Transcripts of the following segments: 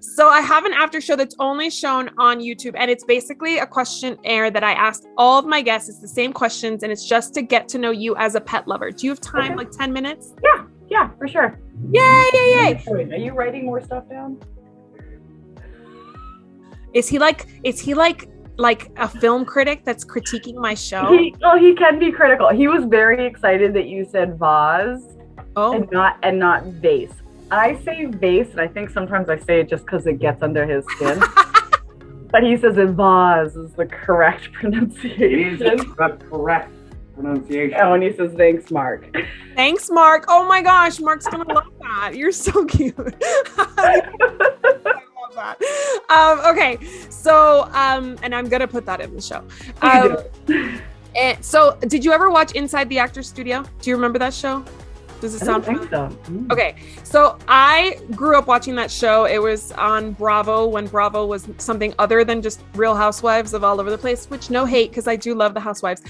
So I have an after show that's only shown on YouTube, and it's basically a questionnaire that I asked all of my guests. It's the same questions, and it's just to get to know you as a pet lover. Do you have time, like 10 minutes? Yeah, for sure. Yay. Wait, are you writing more stuff down? Is he like a film critic that's critiquing my show? He can be critical. He was very excited that you said vase and not vase. I say vase, and I think sometimes I say it just because it gets under his skin. But he says that vase is the correct pronunciation. It is the correct pronunciation. And when he says, thanks, Mark. Thanks, Mark. Oh my gosh, Mark's going to love that. You're so cute. I love that. Okay, so, and I'm going to put that in the show. And so, did you ever watch Inside the Actors Studio? Do you remember that show? Does it sound familiar? I think so. Okay, so I grew up watching that show. It was on Bravo when Bravo was something other than just Real Housewives of all over the place, which no hate because I do love the Housewives.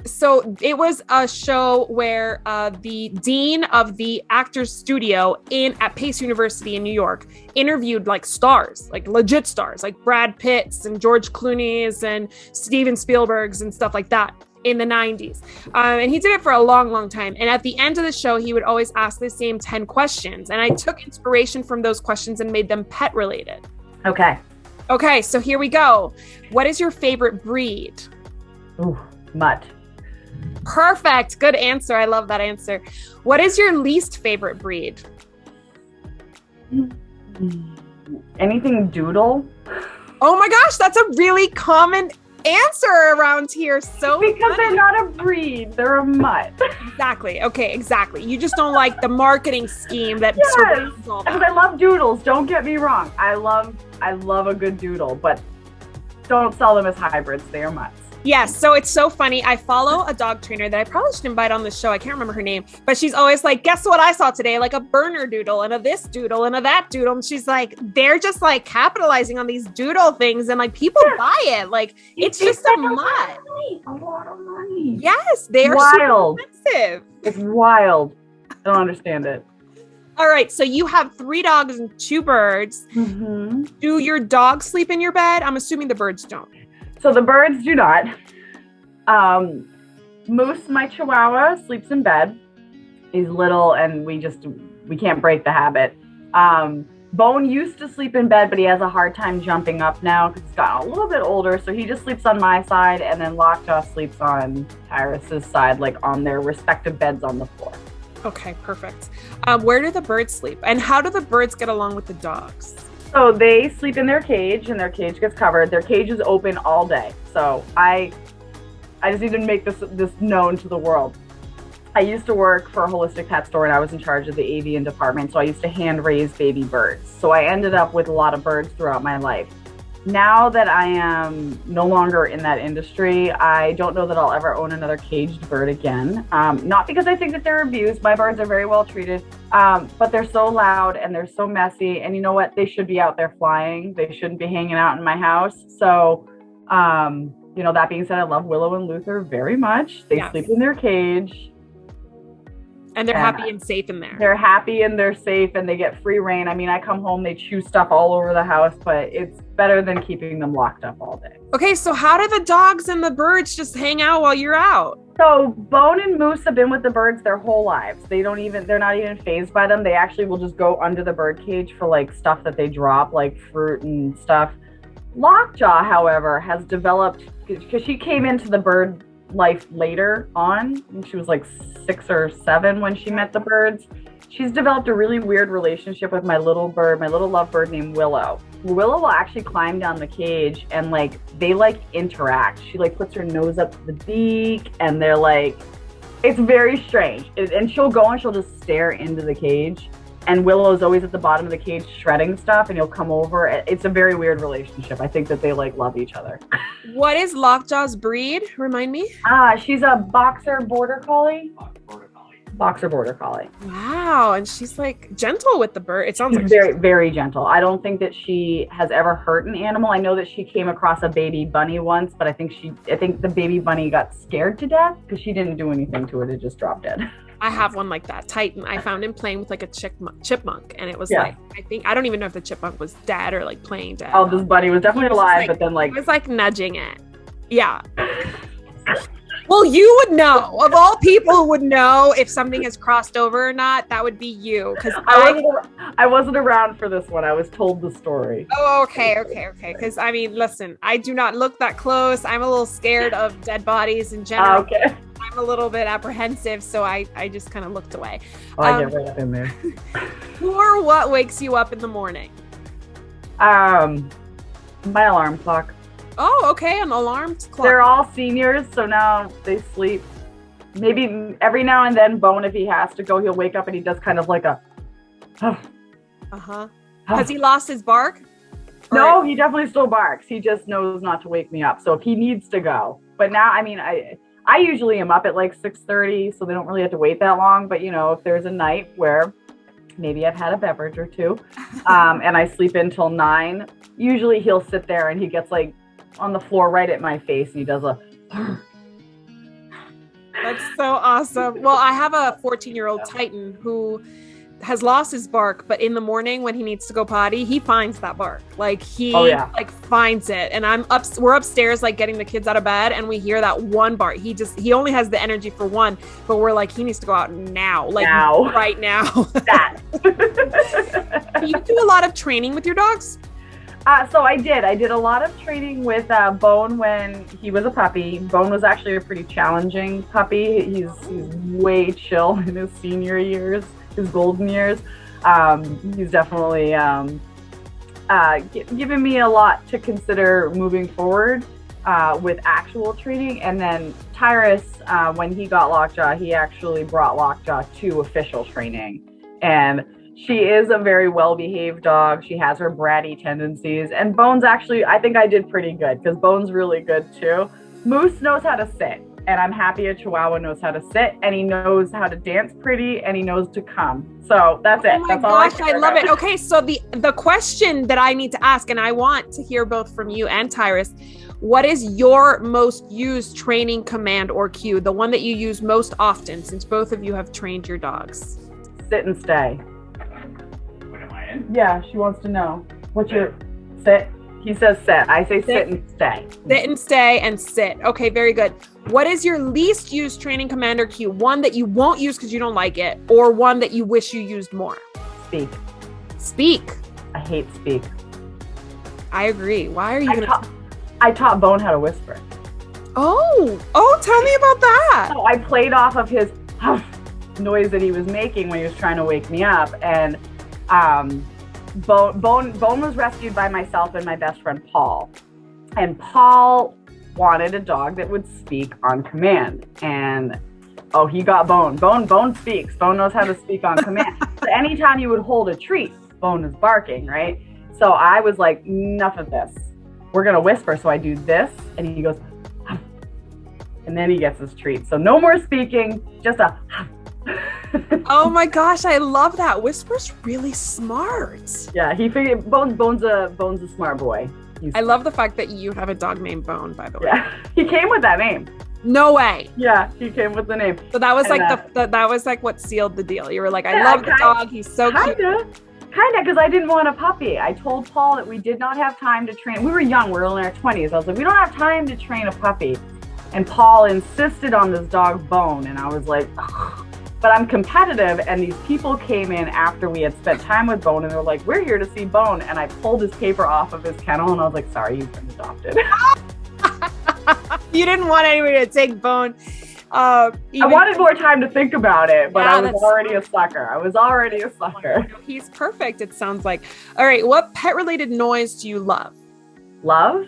So it was a show where the dean of the Actors Studio at Pace University in New York interviewed like stars, like legit stars, like Brad Pitts and George Clooney's and Steven Spielberg's and stuff like that. In the 90s. And he did it for a long, long time. And at the end of the show, he would always ask the same 10 questions. And I took inspiration from those questions and made them pet related. Okay, so here we go. What is your favorite breed? Ooh, mutt. Perfect. Good answer. I love that answer. What is your least favorite breed? Anything doodle? Oh my gosh, that's a really common answer around here. So because funny. They're not a breed, they're a mutt. Exactly. Okay, exactly. You just don't like the marketing scheme that surrounds all that. Because I love doodles, don't get me wrong. I love a good doodle, but don't sell them as hybrids. They are mutts. Yes, so it's so funny. I follow a dog trainer that I probably should invite on the show. I can't remember her name, but she's always like, guess what I saw today? Like a burner doodle and a this doodle and a that doodle. And she's like, they're just like capitalizing on these doodle things and like people buy it. Like it's just a mutt. A lot of money. Yes, they are wild. super expensive. It's wild. I don't understand it. All right, so you have 3 dogs and 2 birds. Mm-hmm. Do your dogs sleep in your bed? I'm assuming the birds don't. So the birds do not. Moose, my Chihuahua, sleeps in bed. He's little and we can't break the habit. Bone used to sleep in bed, but he has a hard time jumping up now because he's gotten a little bit older. So he just sleeps on my side, and then Lockjaw sleeps on Tyrus's side, like on their respective beds on the floor. Okay, perfect. Where do the birds sleep? And how do the birds get along with the dogs? So they sleep in their cage, and their cage gets covered. Their cage is open all day. So I just need to make this known to the world. I used to work for a holistic pet store, and I was in charge of the avian department. So I used to hand raise baby birds. So I ended up with a lot of birds throughout my life. Now that I am no longer in that industry, I don't know that I'll ever own another caged bird again. Not because I think that they're abused. My birds are very well treated, but they're so loud and they're so messy. And you know what? They should be out there flying. They shouldn't be hanging out in my house. So, that being said, I love Willow and Luther very much. They sleep in their cage. And they're happy and safe in there. They're happy and they're safe and they get free reign. I mean, I come home, they chew stuff all over the house, but it's better than keeping them locked up all day. Okay, so how do the dogs and the birds just hang out while you're out? So Bone and Moose have been with the birds their whole lives. They're not even fazed by them. They actually will just go under the bird cage for like stuff that they drop, like fruit and stuff. Lockjaw, however, has developed, because she came into the bird life later on, and she was like 6 or 7 when she met the birds. She's developed a really weird relationship with my little lovebird named Willow. Willow will actually climb down the cage and they interact. She puts her nose up to the beak and they're it's very strange. And she'll go and she'll just stare into the cage. And Willow's always at the bottom of the cage shredding stuff, and he'll come over. It's a very weird relationship. I think that they love each other. What is Lockjaw's breed? Remind me. She's a boxer border collie. Boxer border collie. Wow. And she's like gentle with the bird. It sounds She's like very, very gentle. I don't think that she has ever hurt an animal. I know that she came across a baby bunny once, but I think the baby bunny got scared to death because she didn't do anything to it. It just dropped dead. I have one like that, Titan. I found him playing with like a chipmunk, and it was like, I don't even know if the chipmunk was dead or like playing dead. Oh, this bunny was definitely alive, but then like it was like nudging it. Yeah. Well, you would know. Of all people who would know if something has crossed over or not, that would be you. Because I wasn't around for this one. I was told the story. Oh, okay. Because I mean, listen, I do not look that close. I'm a little scared of dead bodies in general. Okay. I'm a little bit apprehensive, so I just kind of looked away. I get right in there. Who or what wakes you up in the morning? My alarm clock. Oh, okay, an alarm clock. They're all seniors, so now they sleep. Maybe every now and then, Bone, if he has to go, he'll wake up and he does kind of like a. Has he lost his bark? No, he definitely still barks. He just knows not to wake me up. So if he needs to go, but now, I mean, I usually am up at like 6:30, so they don't really have to wait that long. But if there's a night where maybe I've had a beverage or two, and I sleep until 9, usually he'll sit there and he gets like on the floor right at my face and he does a. That's so awesome. Well, I have a 14-year-old Titan who has lost his bark, but in the morning when he needs to go potty, he finds that bark. Like he like finds it. And we're upstairs like getting the kids out of bed and we hear that one bark. He only has the energy for one, but we're like, he needs to go out now. Like right now. That. You do a lot of training with your dogs? So I did a lot of training with Bone when he was a puppy. Bone was actually a pretty challenging puppy. He's way chill in his senior years, his golden years. He's definitely given me a lot to consider moving forward with actual training. And then Tyrus, when he got Lockjaw, he actually brought Lockjaw to official training. And she is a very well-behaved dog. She has her bratty tendencies. And Bones actually, I think I did pretty good because Bones really good too. Moose knows how to sit. And I'm happy a Chihuahua knows how to sit. And he knows how to dance pretty. And he knows to come. So that's it. That's all I love it. Okay, so the question that I need to ask, and I want to hear both from you and Tyrus, what is your most used training command or cue? The one that you use most often since both of you have trained your dogs? Sit and stay. Yeah, she wants to know. What's your sit? He says sit. I say sit and stay. Sit and stay and sit. Okay, very good. What is your least used training command or cue? One that you won't use because you don't like it, or one that you wish you used more? Speak. Speak. I hate speak. I agree. Why are you I taught Bone how to whisper. Oh, tell me about that. So I played off of his noise that he was making when he was trying to wake me up, and Bone was rescued by myself and my best friend Paul, and Paul wanted a dog that would speak on command. And he got Bone. Bone speaks. Bone knows how to speak on command. So anytime you would hold a treat, Bone is barking, right? So I was like, enough of this. We're gonna whisper. So I do this, and he goes, and then he gets his treat. So no more speaking, just a. Oh my gosh, I love that. Whisper's really smart. Yeah, he figured Bone's a smart boy. I love the fact that you have a dog named Bone, by the way. Yeah, he came with that name. No way. Yeah, he came with the name. So that was that was like what sealed the deal. You were like, I love the dog. He's so cute. Kinda, because I didn't want a puppy. I told Paul that we did not have time to train. We were young. We were in our 20s. I was like, we don't have time to train a puppy. And Paul insisted on this dog Bone, and I was like, ugh. But I'm competitive, and these people came in after we had spent time with Bone, and they were like, we're here to see Bone. And I pulled his paper off of his kennel, and I was like, sorry, you've been adopted. You didn't want anyone to take Bone. I wanted more time to think about it, but I was already a sucker. He's perfect, it sounds like. All right, what pet-related noise do you love? Love?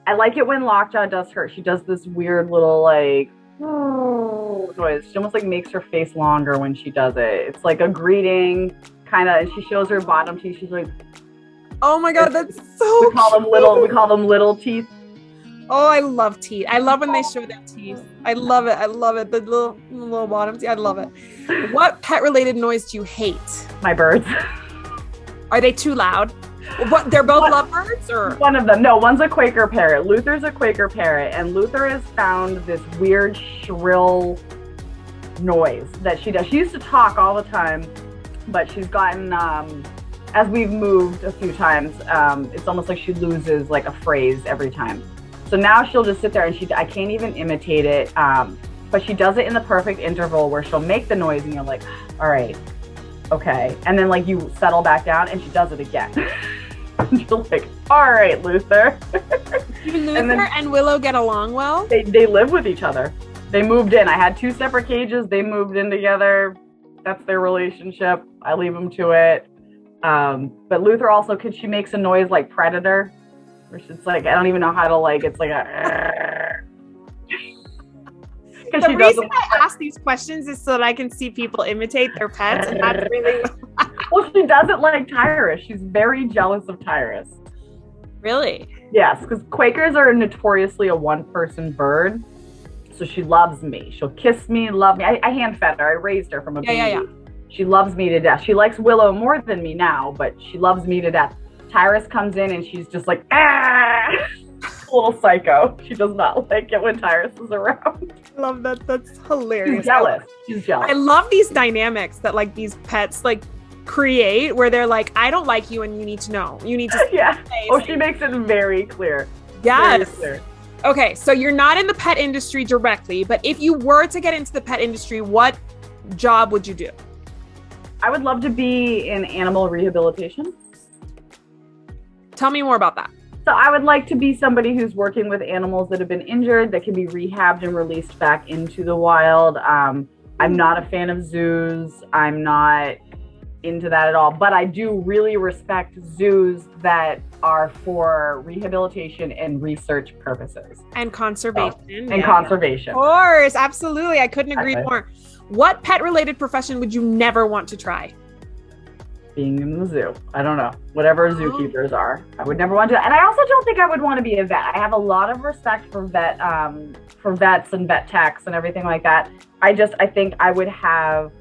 I like it when Lockjaw does her. She does this weird little, like, noise. She almost like makes her face longer when she does it. It's like a greeting, kind of. She shows her bottom teeth. She's like, "Oh my god, that's so." We call them little teeth. Oh, I love teeth. I love when they show their teeth. I love it. I love it. The little bottom teeth. I love it. What pet related noise do you hate? My birds. Are they too loud? What? They're both lovebirds, or one of them? No, one's a Quaker parrot. Luther's a Quaker parrot, and Luther has found this weird shrill noise that she does. She used to talk all the time, but she's gotten as we've moved a few times, it's almost like she loses like a phrase every time. So now she'll just sit there and I can't even imitate it, but she does it in the perfect interval where she'll make the noise and you're like, all right, okay. And then like you settle back down and she does it again. And you're like, all right, Luther. Do Luther and Willow get along well? They live with each other. They moved in. I had 2 separate cages. They moved in together. That's their relationship. I leave them to it. But Luther also, she makes a noise like Predator, where she's like, I don't even know how to like, it's like a. The reason I ask these questions is so that I can see people imitate their pets, and that's really. Well, she does it like Tyrus. She's very jealous of Tyrus. Really? Yes, because Quakers are notoriously a one-person bird. So she loves me. She'll kiss me, love me. I hand-fed her. I raised her from a baby. Yeah. She loves me to death. She likes Willow more than me now, but she loves me to death. Tyrus comes in and she's just like, ah! A little psycho. She does not like it when Tyrus is around. I love that. That's hilarious. She's jealous. I love these dynamics that like these pets like create where they're like, I don't like you and you need to know. You need to yeah. Oh, she makes it very clear. Yes. Very clear. Okay, so you're not in the pet industry directly, but if you were to get into the pet industry, what job would you do? I would love to be in animal rehabilitation. Tell me more about that. So I would like to be somebody who's working with animals that have been injured, that can be rehabbed and released back into the wild. I'm not a fan of zoos. I'm not into that at all, but I do really respect zoos that are for rehabilitation and research purposes. And conservation. Conservation. Of course, absolutely. I couldn't agree more. What pet-related profession would you never want to try? Being in the zoo. I don't know. Whatever zookeepers are. I would never want to. And I also don't think I would want to be a vet. I have a lot of respect for vets and vet techs and everything like that. I think I would have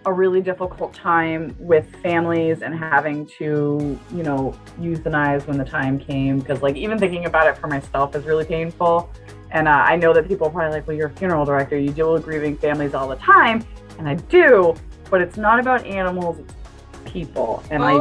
a really difficult time with families and having to, euthanize when the time came. Because like even thinking about it for myself is really painful. And I know that people are probably like, well, you're a funeral director. You deal with grieving families all the time. And I do, but it's not about animals, it's people. And I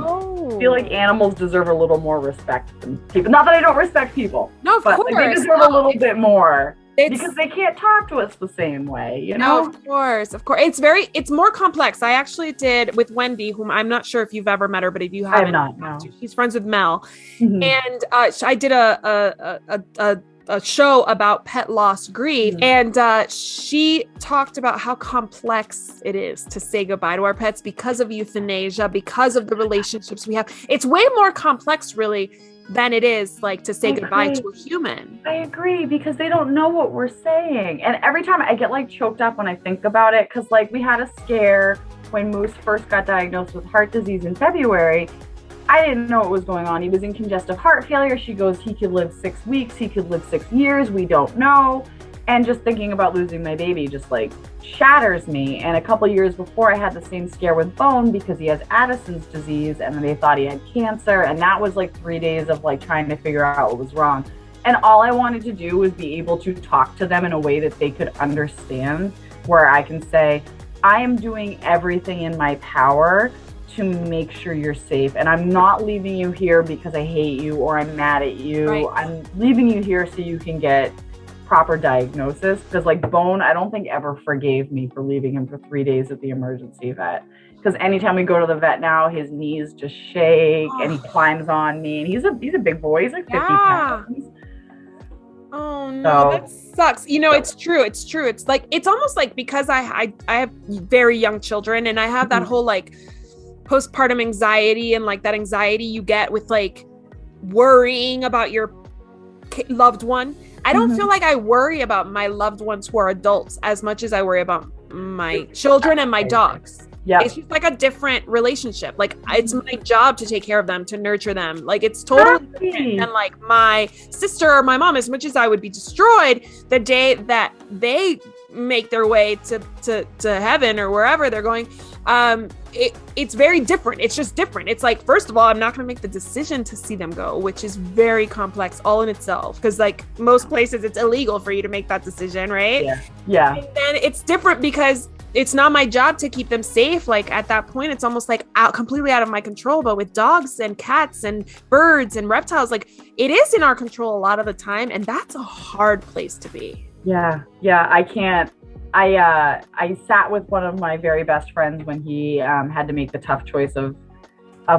feel like animals deserve a little more respect than people. Not that I don't respect people. No, of course. They deserve a little bit more. Because they can't talk to us the same way, No, of course. It's more complex. I actually did with Wendy, whom I'm not sure if you've ever met her, but if you haven't, I have not, no. She's friends with Mel. Mm-hmm. And I did a show about pet loss grief. Mm-hmm. And she talked about how complex it is to say goodbye to our pets because of euthanasia, because of the relationships we have. It's way more complex, really, than it is like to say goodbye to a human. I agree, because they don't know what we're saying. And every time I get like choked up when I think about it, because like we had a scare when Moose first got diagnosed with heart disease in February. I didn't know what was going on. He was in congestive heart failure. She goes, he could live 6 weeks. He could live 6 years. We don't know. And just thinking about losing my baby just like shatters me. And a couple years before, I had the same scare with Bone because he has Addison's disease, and then they thought he had cancer. And that was like 3 days of like trying to figure out what was wrong. And all I wanted to do was be able to talk to them in a way that they could understand, where I can say, I am doing everything in my power to make sure you're safe. And I'm not leaving you here because I hate you or I'm mad at you. Right. I'm leaving you here so you can get proper diagnosis. Because like Bone, I don't think ever forgave me for leaving him for 3 days at the emergency vet. Because anytime we go to the vet now, his knees just shake and he climbs on me. And he's a big boy. He's like 50 pounds. Oh no, that sucks. It's true. It's like, it's almost like, because I have very young children, and I have that whole like postpartum anxiety, and like that anxiety you get with like worrying about your loved one. I don't feel like I worry about my loved ones who are adults as much as I worry about my children and my dogs. Yeah. It's just like a different relationship. Like it's my job to take care of them, to nurture them. Like it's totally different than like my sister or my mom, as much as I would be destroyed the day that they make their way to heaven or wherever they're going. It's very different. It's just different. It's like, first of all, I'm not going to make the decision to see them go, which is very complex all in itself. Because like most places, it's illegal for you to make that decision, right? Yeah. And then it's different because it's not my job to keep them safe. Like at that point, it's almost like completely out of my control. But with dogs and cats and birds and reptiles, like it is in our control a lot of the time. And that's a hard place to be. Yeah. I can't. I sat with one of my very best friends when he had to make the tough choice of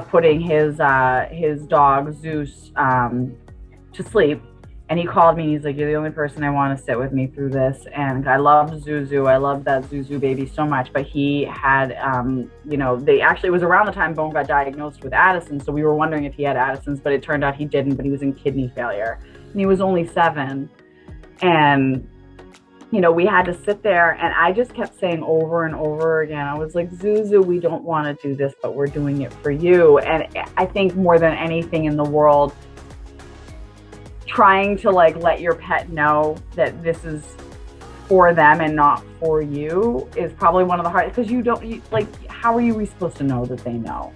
putting his dog Zeus to sleep, and he called me and he's like, "You're the only person I want to sit with me through this." And I love Zuzu. I love that Zuzu baby so much, but he had it was around the time Bone got diagnosed with Addison, so we were wondering if he had Addison's, but it turned out he didn't. But he was in kidney failure, and he was only 7, and we had to sit there, and I just kept saying over and over again, I was like, Zuzu, we don't want to do this, but we're doing it for you. And I think more than anything in the world, trying to like let your pet know that this is for them and not for you is probably one of the hardest, because how are you supposed to know that they know?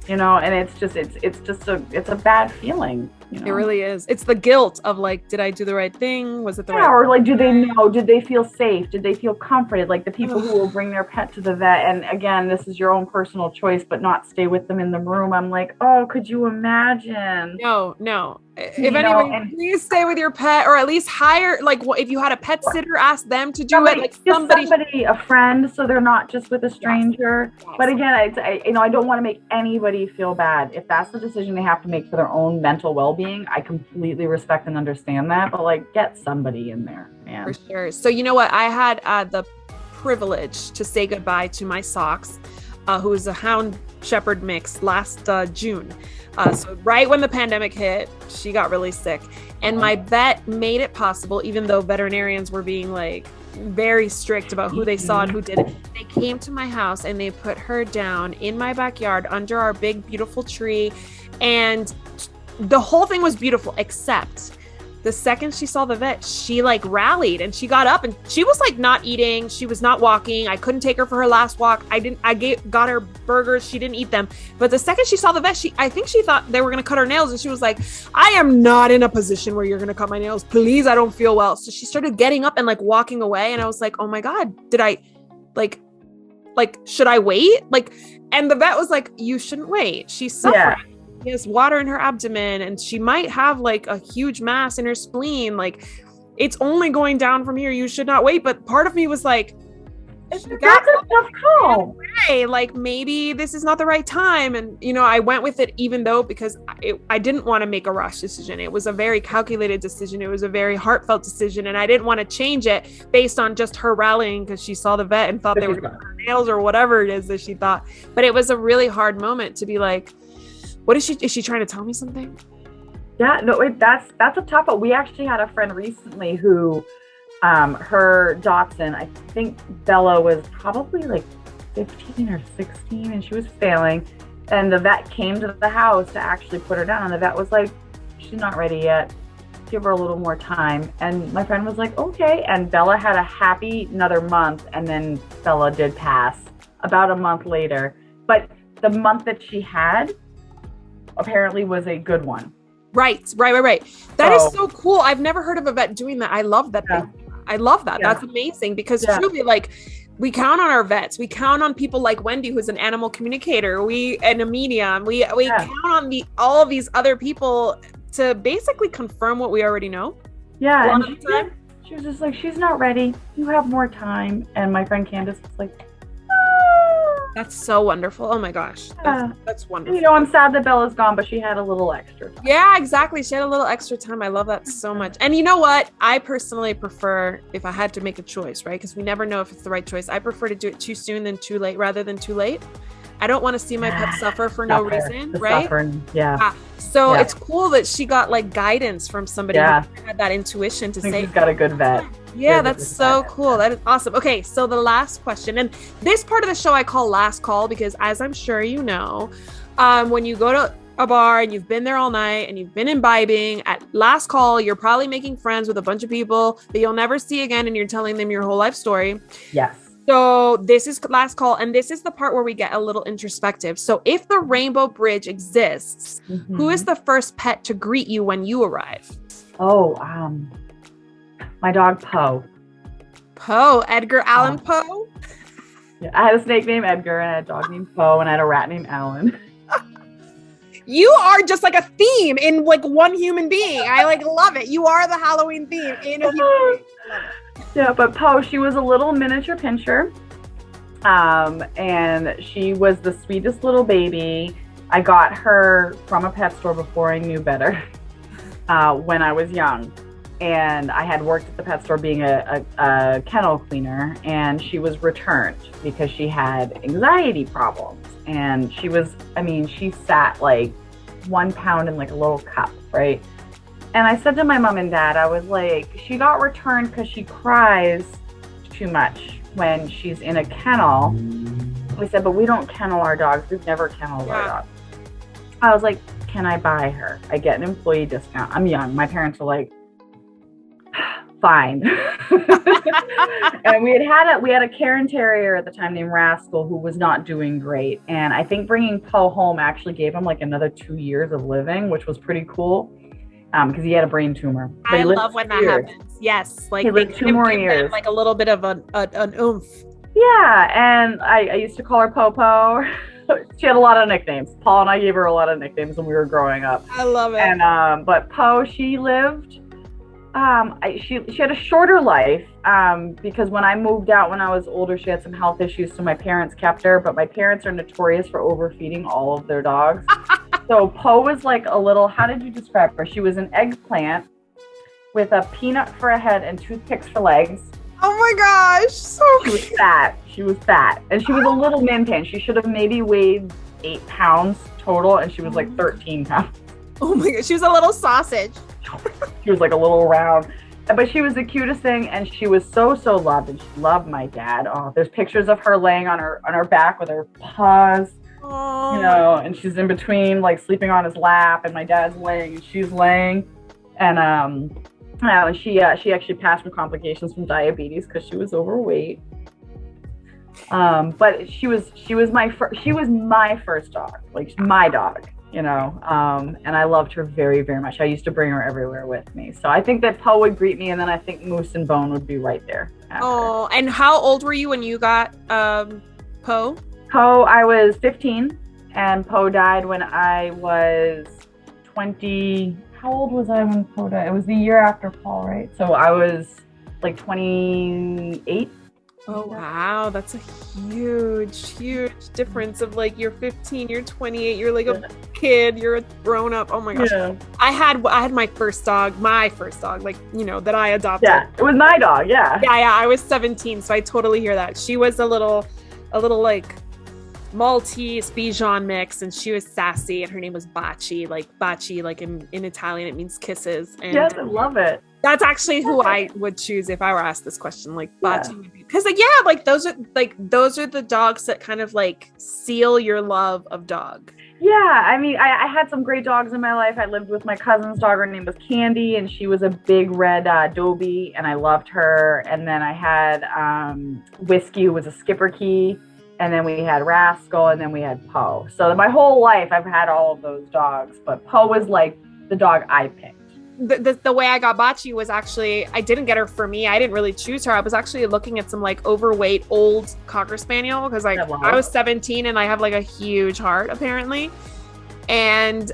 And it's a bad feeling. It really is. It's the guilt of like, did I do the right thing? Was it the right? Or like, do they know? Did they feel safe? Did they feel comforted? Like the people who will bring their pet to the vet, and again, this is your own personal choice, but not stay with them in the room. I'm like, oh, could you imagine? No. If anybody, please stay with your pet, or at least hire, like, if you had a pet sitter, ask them to do it. Like somebody, a friend, so they're not just with a stranger. Yes. But again, I don't want to make anybody feel bad. If that's the decision they have to make for their own mental well-being, I completely respect and understand that. But like, get somebody in there, man. For sure. So you know what? I had the privilege to say goodbye to my Socks, who is a hound shepherd mix, last June. So right when the pandemic hit, she got really sick, and my vet made it possible, even though veterinarians were being like very strict about who they saw and who didn't. They came to my house and they put her down in my backyard under our big, beautiful tree. And the whole thing was beautiful, except the second she saw the vet, she like rallied and she got up, and she was like not eating. She was not walking. I couldn't take her for her last walk. Got her burgers. She didn't eat them. But the second she saw the vet, I think she thought they were going to cut her nails. And she was like, I am not in a position where you're going to cut my nails. Please, I don't feel well. So she started getting up and like walking away. And I was like, oh my God, did I like, should I wait? Like, and the vet was like, you shouldn't wait. She's suffering. Yeah. She has water in her abdomen, and she might have like a huge mass in her spleen. Like, it's only going down from here. You should not wait. But part of me was like, that's a tough call. Like, maybe this is not the right time. And, I went with it, even though, because I didn't want to make a rush decision. It was a very calculated decision. It was a very heartfelt decision. And I didn't want to change it based on just her rallying because she saw the vet and thought they were going to cut her nails or whatever it is that she thought. But it was a really hard moment to be like, what is she trying to tell me something? Yeah, no, that's a tough one. We actually had a friend recently who, her dachshund, I think Bella was probably like 15 or 16, and she was failing. And the vet came to the house to actually put her down. And the vet was like, she's not ready yet. Give her a little more time. And my friend was like, okay. And Bella had a happy another month. And then Bella did pass about a month later. But the month that she had apparently was a good one. Right. That is so cool. I've never heard of a vet doing that. I love that. Yeah. I love that. Yeah. That's amazing, because truly, like, we count on our vets. We count on people like Wendy, who's an animal communicator. And a medium. We count on all of these other people to basically confirm what we already know. Yeah. And she was just like, she's not ready. You have more time. And my friend Candace was like, that's so wonderful. Oh my gosh. That's wonderful. I'm sad that Bella's gone, but she had a little extra time. Yeah, exactly. She had a little extra time. I love that so much. And you know what? I personally prefer, if I had to make a choice, right? Because we never know if it's the right choice. I prefer to do it too soon than too late, rather than too late. I don't want to see my pet suffer for no reason, right? Suffering. Yeah. So it's cool that she got like guidance from somebody who had that intuition to say, she's got a good vet. Yeah, that's so cool. That is awesome. Okay, so the last question, and this part of the show I call last call because, as I'm sure you know, when you go to a bar and you've been there all night and you've been imbibing, at last call, you're probably making friends with a bunch of people that you'll never see again, and you're telling them your whole life story. Yes. So this is last call, and this is the part where we get a little introspective. So if the Rainbow Bridge exists, who is the first pet to greet you when you arrive? Oh, my dog Poe. Poe, Edgar Allan Poe? Yeah, I had a snake named Edgar, and I had a dog named Poe, and I had a rat named Alan. You are just like a theme in like one human being. I like love it. You are the Halloween theme in a human being. Yeah, but Poe, she was a little miniature pinscher. And she was the sweetest little baby. I got her from a pet store before I knew better when I was young. And I had worked at the pet store being a kennel cleaner, and she was returned because she had anxiety problems. And she sat like 1 pound in like a little cup, right? And I said to my mom and dad, I was like, she got returned because she cries too much when she's in a kennel. We said, but we don't kennel our dogs. We've never kenneled our dogs. I was like, can I buy her? I get an employee discount. I'm young. My parents were like, fine. And we had a Cairn Terrier at the time named Rascal who was not doing great. And I think bringing Poe home actually gave him like another 2 years of living, which was pretty cool. Because he had a brain tumor. I love when that happens. Yes, like he lived 2 more years. Like a little bit of an oomph. Yeah, and I used to call her Popo. She had a lot of nicknames. Paul and I gave her a lot of nicknames when we were growing up. I love it. And but Poe, she lived. She had a shorter life because when I moved out when I was older, she had some health issues, so my parents kept her. But my parents are notorious for overfeeding all of their dogs. So Poe was like a little, how did you describe her? She was an eggplant with a peanut for a head and toothpicks for legs. Oh my gosh, so She was fat. She was fat. And she was a little min pan. She should have maybe weighed 8 pounds total, and she was like 13 pounds. Oh my gosh, she was a little sausage. She was like a little round. But she was the cutest thing, and she was so loved, and she loved my dad. Oh, there's pictures of her laying on her back with her paws. Oh. You know, and she's in between, like sleeping on his lap, and my dad's laying and she's laying, and she actually passed from complications from diabetes because she was overweight. But she was my first dog, like my dog, you know, and I loved her very, very much. I used to bring her everywhere with me. So I think that Poe would greet me, and then I think Moose and Bone would be right there. Oh, and how old were you when you got Poe? Poe, I was 15, and Poe died when I was 20. How old was I when Poe died? It was the year after Paul, right? So I was like 28. Oh, wow. That's a huge difference of like you're 15, you're 28, you're like a kid, you're a grown up. Oh my gosh. Yeah. I had my first dog, like, you know, that I adopted. Yeah, it was my dog. Yeah. Yeah. I was 17. So I totally hear that. She was a little like Maltese Bichon mix, and she was sassy, and her name was Bocce, like in Italian it means kisses. And yes, I love it. That's actually who I would choose if I were asked this question, like Bocce would be, because those are the dogs that kind of like seal your love of dog. Yeah, I mean, I had some great dogs in my life. I lived with my cousin's dog. Her name was Candy, and she was a big red Dobie, and I loved her. And then I had Whiskey, who was a Schipperke. And then we had Rascal, and then we had Poe. So my whole life, I've had all of those dogs. But Poe was like the dog I picked. The way I got Bocce was actually, I didn't get her for me. I didn't really choose her. I was actually looking at some like overweight old Cocker Spaniel because like I was 17 and I have like a huge heart apparently. And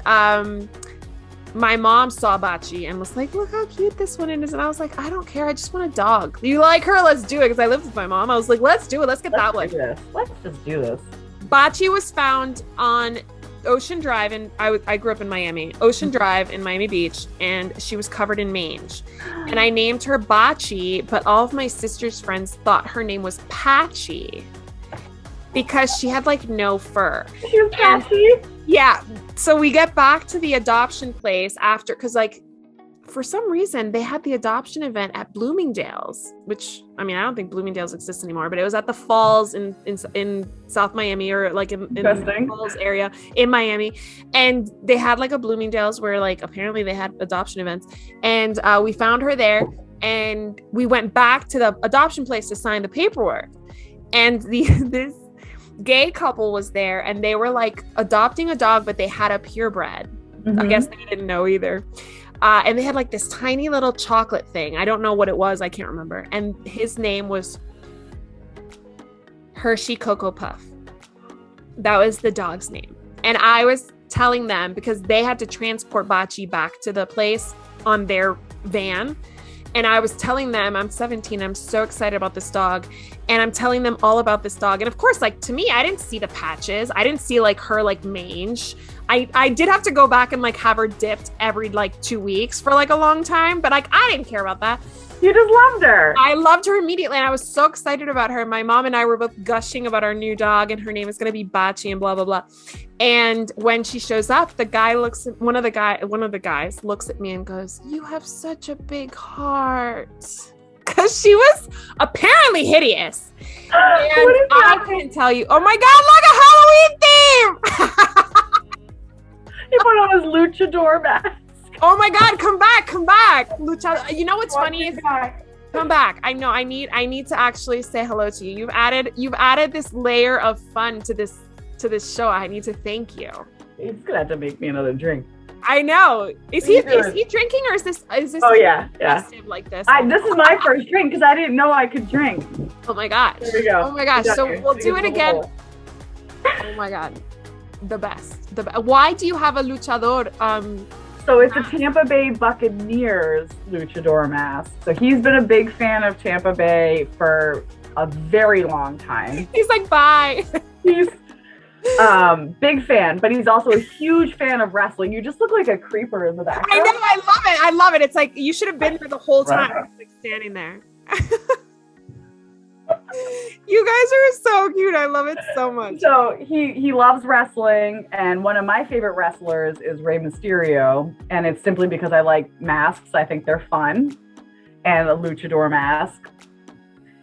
my mom saw Bocce and was like, look how cute this one is. And I was like, I don't care. I just want a dog. You like her? Let's do it. Because I lived with my mom. I was like, let's do it. Let's get that one. Let's just do this. Bocce was found on Ocean Drive. And I grew up in Miami. Ocean Drive in Miami Beach. And she was covered in mange. And I named her Bocce. But all of my sister's friends thought her name was Patchy. Because she had like no fur. She was Patchy? Yeah. So we get back to the adoption place after, because like for some reason they had the adoption event at Bloomingdale's, which, I mean, I don't think Bloomingdale's exists anymore, but it was at the Falls in South Miami, or like in the Falls area in Miami. And they had like a Bloomingdale's where like apparently they had adoption events, and we found her there, and we went back to the adoption place to sign the paperwork, and this gay couple was there, and they were like adopting a dog, but they had a purebred. I guess they didn't know either. And they had like this tiny little chocolate thing. I don't know what it was. I can't remember. And his name was Hershey Cocoa Puff. That was the dog's name. And I was telling them, because they had to transport Bocce back to the place on their van. And I was telling them, I'm 17, I'm so excited about this dog. And I'm telling them all about this dog. And of course, like, to me, I didn't see the patches. I didn't see like her like mange. I did have to go back and like have her dipped every like 2 weeks for like a long time, but like I didn't care about that. You just loved her. I loved her immediately, and I was so excited about her. My mom and I were both gushing about our new dog, and her name is going to be Bocce and blah blah blah. And when she shows up, the guy looks at one of the guys looks at me and goes, "You have such a big heart." Because she was apparently hideous. And I couldn't tell you. Oh my God, look, a Halloween theme! He put on his luchador mask. Oh my God, come back. Luchador. You know what's funny is come back. I know I need to actually say hello to you. You've added this layer of fun to this show. I need to thank you. He's gonna have to make me another drink. I know. Is he drinking, or is this Oh yeah. like this? This is my first drink because I didn't know I could drink. Oh my gosh. There we go. Oh my gosh. So we'll do it again. Oh my God. The best. Why do you have a luchador? So it's a Tampa Bay Buccaneers luchador mask. So he's been a big fan of Tampa Bay for a very long time. He's like, bye. He's big fan, but he's also a huge fan of wrestling. You just look like a creeper in the background. I know, I love it. It's like you should have been there the whole time. Right. Like standing there. You guys are so cute. I love it so much. So he loves wrestling, and one of my favorite wrestlers is Rey Mysterio, and it's simply because I like masks. I think they're fun, and a luchador mask.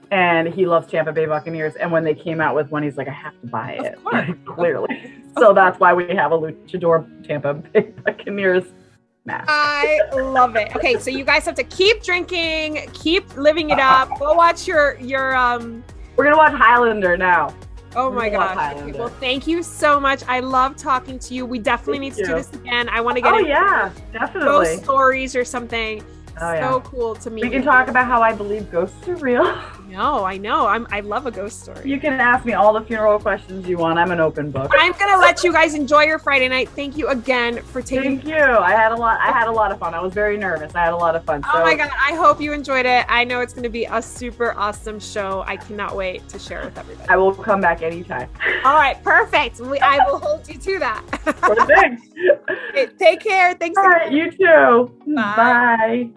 And he loves Tampa Bay Buccaneers, and when they came out with one, he's like, I have to buy it. Of course. Clearly. So that's why we have a luchador Tampa Bay Buccaneers mask. I love it. Okay, so you guys have to keep drinking, keep living it up. Go watch your We're gonna watch Highlander now. Oh my gosh. Okay, well, thank you so much. I love talking to you. We definitely need to do this again. I want to get definitely ghost stories or something. Oh, cool to meet you. We can talk about how I believe ghosts are real. No, I know. I love a ghost story. You can ask me all the funeral questions you want. I'm an open book. I'm gonna let you guys enjoy your Friday night. Thank you again for taking. Thank you. I had a lot of fun. I was very nervous. I had a lot of fun. Oh my God! I hope you enjoyed it. I know it's gonna be a super awesome show. I cannot wait to share it with everybody. I will come back anytime. All right, perfect. I will hold you to that. Thanks. Okay, take care. Thanks. All right, you too. Bye. Bye.